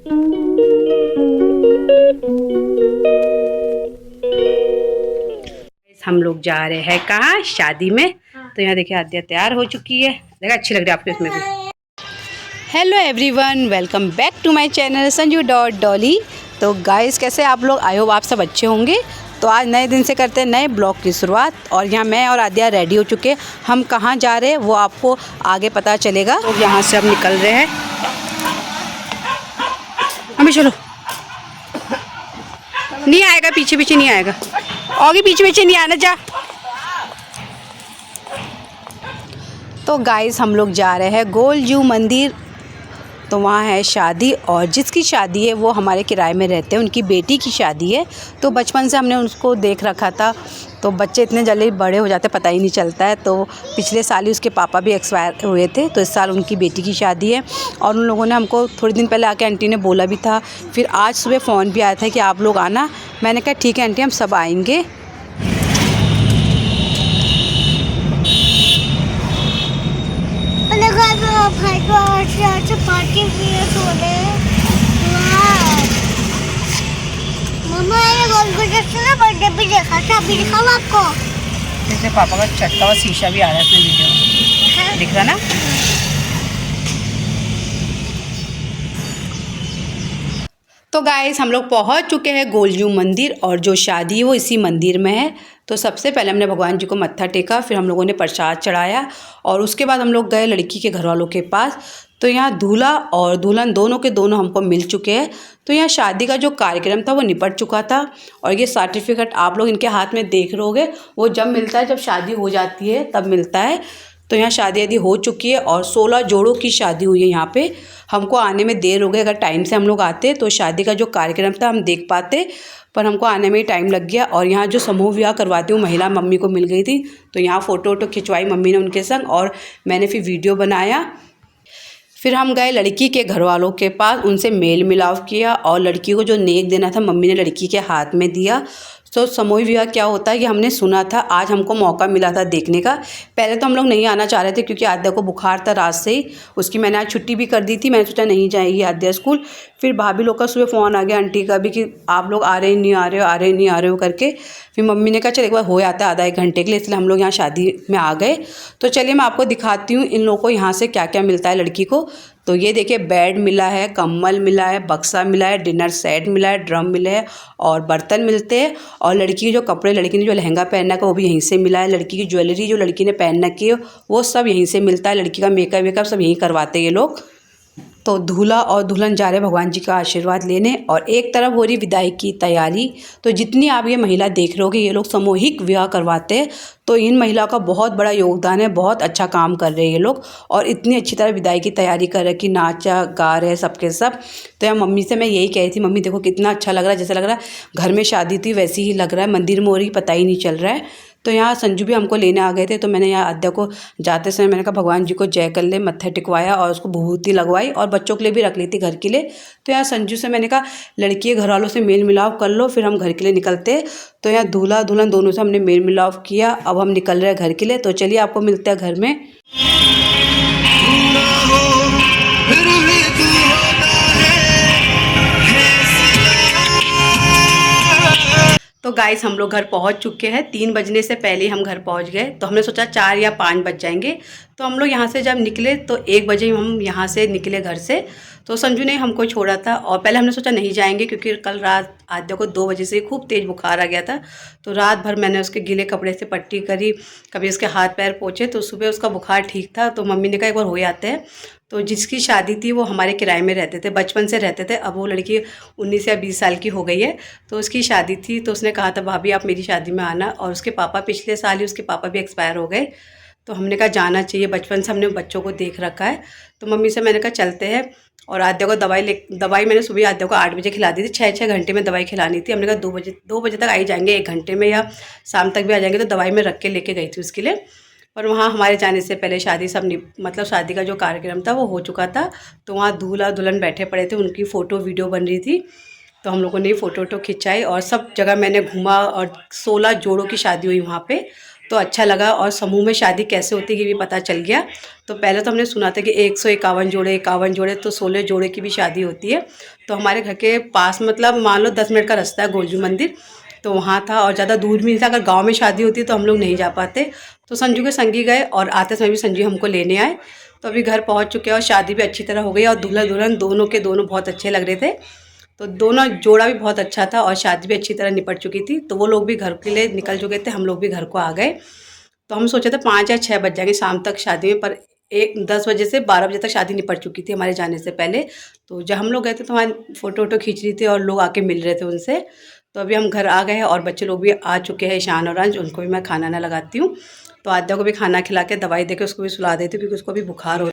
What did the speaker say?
हम लोग जा रहे हैं कहाँ, शादी में। तो यहाँ देखिए आद्या तैयार हो चुकी है। देखा अच्छी लग रही है आपको इसमें भी। Hello everyone, welcome back to my channel Sanju dot Dolly. तो गाइस कैसे आप लोग, आई होप आप सब अच्छे होंगे। तो आज नए दिन से करते हैं नए ब्लॉग की शुरुआत। और यहाँ मैं और आद्या रेडी हो चुके हैं। हम कहाँ जा रहे हैं वो आपको आगे पता चलेगा। तो यहाँ से हम निकल रहे हैं। हमें चलो, नहीं आएगा, पीछे पीछे नहीं आएगा, आगे पीछे पीछे नहीं आना जा। तो गाइस हम लोग जा रहे हैं गोलजू मंदिर। तो वहाँ है शादी, और जिसकी शादी है वो हमारे किराए में रहते हैं, उनकी बेटी की शादी है। तो बचपन से हमने उसको देख रखा था। तो बच्चे इतने जल्दी बड़े हो जाते पता ही नहीं चलता है। तो पिछले साल ही उसके पापा भी एक्सपायर हुए थे, तो इस साल उनकी बेटी की शादी है। और उन लोगों ने हमको थोड़े दिन पहले आके आंटी ने बोला भी था। फिर आज सुबह फ़ोन भी आया था कि आप लोग आना। मैंने कहा ठीक है आंटी, हम सब आएंगे। बर्थडे भी देखा था, अभी दिखाऊं आपको। जैसे पापा का चटका हुआ शीशा भी आ रहा है इसमें वीडियो में, दिख रहा ना। तो गाइस हम लोग पहुंच चुके हैं गोलजू मंदिर, और जो शादी है वो इसी मंदिर में है। तो सबसे पहले हमने भगवान जी को मत्था टेका, फिर हम लोगों ने प्रसाद चढ़ाया, और उसके बाद हम लोग गए लड़की के घर वालों के पास। तो यहाँ दूल्हा और दुल्हन दोनों के दोनों हमको मिल चुके हैं। तो यहाँ शादी का जो कार्यक्रम था वो निपट चुका था। और ये सर्टिफिकेट आप लोग इनके हाथ में देख रहोगे, वो जब मिलता है, जब शादी हो जाती है तब मिलता है। तो यहाँ शादी आदि हो चुकी है, और 16 जोड़ों की शादी हुई है यहाँ पे। हमको आने में देर हो गई, अगर टाइम से हम लोग आते तो शादी का जो कार्यक्रम था हम देख पाते, पर हमको आने में ही टाइम लग गया। और यहाँ जो समूह विवाह करवाती हूँ महिला मम्मी को मिल गई थी, तो यहाँ फ़ोटो वोटो खिंचवाई मम्मी ने उनके संग, और मैंने फिर वीडियो बनाया। फिर हम गए लड़की के घर वालों के पास, उनसे मेल मिलाप किया, और लड़की को जो नेक देना था मम्मी ने लड़की के हाथ में दिया। तो समूह विवाह क्या होता है कि हमने सुना था, आज हमको मौका मिला था देखने का। पहले तो हम लोग नहीं आना चाह रहे थे क्योंकि आद्या को बुखार था रात से ही, उसकी मैंने आज छुट्टी भी कर दी थी। मैंने सोचा नहीं जाएगी आद्या स्कूल। फिर भाभी लोग का सुबह फ़ोन आ गया आंटी का भी कि आप लोग आ रहे नहीं आ रहे हो, आ रहे नहीं आ रहे हो करके। फिर मम्मी ने कहा चल एक बार हो जाता है आधा एक घंटे के लिए, इसलिए हम लोग यहाँ शादी में आ गए। तो चलिए मैं आपको दिखाती हूँ इन लोगों को यहाँ से क्या क्या मिलता है लड़की को। तो ये देखिए बेड मिला है, कम्बल मिला है, बक्सा मिला है, डिनर सेट मिला है, ड्रम मिले है, और बर्तन मिलते हैं। और लड़की के जो कपड़े, लड़की ने जो लहंगा पहनना का वो भी यहीं से मिला है। लड़की की ज्वेलरी जो लड़की ने पहन रखी है वो सब यहीं से मिलता है। लड़की का मेकअप वेकअप सब यहीं करवाते हैं ये लोग। तो दूल्हा और दुल्हन जा रहे भगवान जी का आशीर्वाद लेने, और एक तरफ हो रही विदाई की तैयारी। तो जितनी आप ये महिला देख रहे होगे, ये लोग सामूहिक विवाह करवाते हैं। तो इन महिलाओं का बहुत बड़ा योगदान है, बहुत अच्छा काम कर रहे हैं ये लोग, और इतनी अच्छी तरह विदाई की तैयारी कर रहे हैं कि नाचा गा रहे हैं सबके सब। तो यहाँ मम्मी से मैं यही कही थी, मम्मी देखो कितना अच्छा लग रहा है, जैसे लग रहा है घर में शादी थी वैसे ही लग रहा है, मंदिर में हो रही पता ही नहीं चल रहा है। तो यहाँ संजू भी हमको लेने आ गए थे। तो मैंने यहाँ आद्या को जाते समय मैंने कहा भगवान जी को जय कर ले, मत्था टिकवाया, और उसको विभूति लगवाई, और बच्चों के लिए भी रख ली थी घर के लिए। तो यहाँ संजू से मैंने कहा लड़की के घर वालों से मेल मिलाप कर लो, फिर हम घर के लिए निकलते। तो यहाँ दूल्हा दुल्हन दोनों से हमने मेल मिलाप किया। अब हम निकल रहे हैं घर के लिए। तो चलिए आपको मिलते हैं घर में। तो गाइस हम लोग घर पहुंच चुके हैं। 3 बजने से पहले हम घर पहुंच गए। तो हमने सोचा 4 या 5 बज जाएंगे। तो हम लोग यहाँ से जब निकले तो 1 बजे हम यहाँ से निकले घर से। तो संजू ने हमको छोड़ा था, और पहले हमने सोचा नहीं जाएंगे क्योंकि कल रात आद्या को 2 बजे से खूब तेज़ बुखार आ गया था। तो रात भर मैंने उसके गीले कपड़े से पट्टी करी, कभी उसके हाथ पैर पोंछे। तो सुबह उसका बुखार ठीक था। तो मम्मी ने कहा एक बार हो जाते हैं। तो जिसकी शादी थी वो हमारे किराए में रहते थे, बचपन से रहते थे। अब वो लड़की 19 या 20 साल की हो गई है। तो उसकी शादी थी, तो उसने कहा था भाभी आप मेरी शादी में आना। और उसके पापा पिछले साल ही उसके पापा भी एक्सपायर हो गए। तो हमने कहा जाना चाहिए, बचपन से हमने बच्चों को देख रखा है। तो मम्मी से मैंने कहा चलते हैं। और आद्या को दवाई मैंने सुबह आद्या को 8 बजे खिला दी थी। 6 घंटे में दवाई खिलानी थी। हमने कहा 2 बजे तक आई जाएंगे, 1 घंटे में, या शाम तक भी आ जाएंगे। तो दवाई मैं रख के लेके गई थी उसके लिए। और वहाँ हमारे जाने से पहले शादी सब मतलब शादी का जो कार्यक्रम था वो हो चुका था। तो वहाँ दूल्हा दुल्हन बैठे पड़े थे, उनकी फ़ोटो वीडियो बन रही थी। तो हम लोगों ने फ़ोटो वोटो खिंचाई, और सब जगह मैंने घूमा। और 16 जोड़ों की शादी हुई वहाँ पे। तो अच्छा लगा और समूह में शादी कैसे होती है ये भी पता चल गया। तो पहले तो हमने सुना था कि 151 जोड़े 51 जोड़े तो 16 जोड़े की भी शादी होती है। तो हमारे घर के पास मतलब मान लो 10 मिनट का रास्ता है गोलजू मंदिर, तो वहाँ था और ज़्यादा दूर भी नहीं था। अगर गांव में शादी होती तो हम लोग नहीं जा पाते। तो संजू के संगी गए और आते समय भी संजू हमको लेने आए। तो अभी घर पहुँच चुके हैं और शादी भी अच्छी तरह हो गई और दूल्हा दुल्हन दोनों के दोनों बहुत अच्छे लग रहे थे। तो दोनों जोड़ा भी बहुत अच्छा था और शादी भी अच्छी तरह निपट चुकी थी। तो वो लोग भी घर के लिए निकल चुके थे, हम लोग भी घर को आ गए। तो हम सोचे थे 5 या 6 बज जाएंगे शाम तक शादी में, पर 10 बजे से 12 बजे तक शादी निपट चुकी थी हमारे जाने से पहले। तो जब हम लोग गए थे तो हमारी फ़ोटो वोटो खींच रही थी और लोग आके मिल रहे थे उनसे। तो अभी हम घर आ गए हैं और बच्चे लोग भी आ चुके हैं, ईशान और अंश, उनको भी मैं खाना ना लगाती हूँ। तो आद्या को भी खाना खिला के दवाई दे के उसको भी सुला देती हूँ क्योंकि उसको भी बुखार हो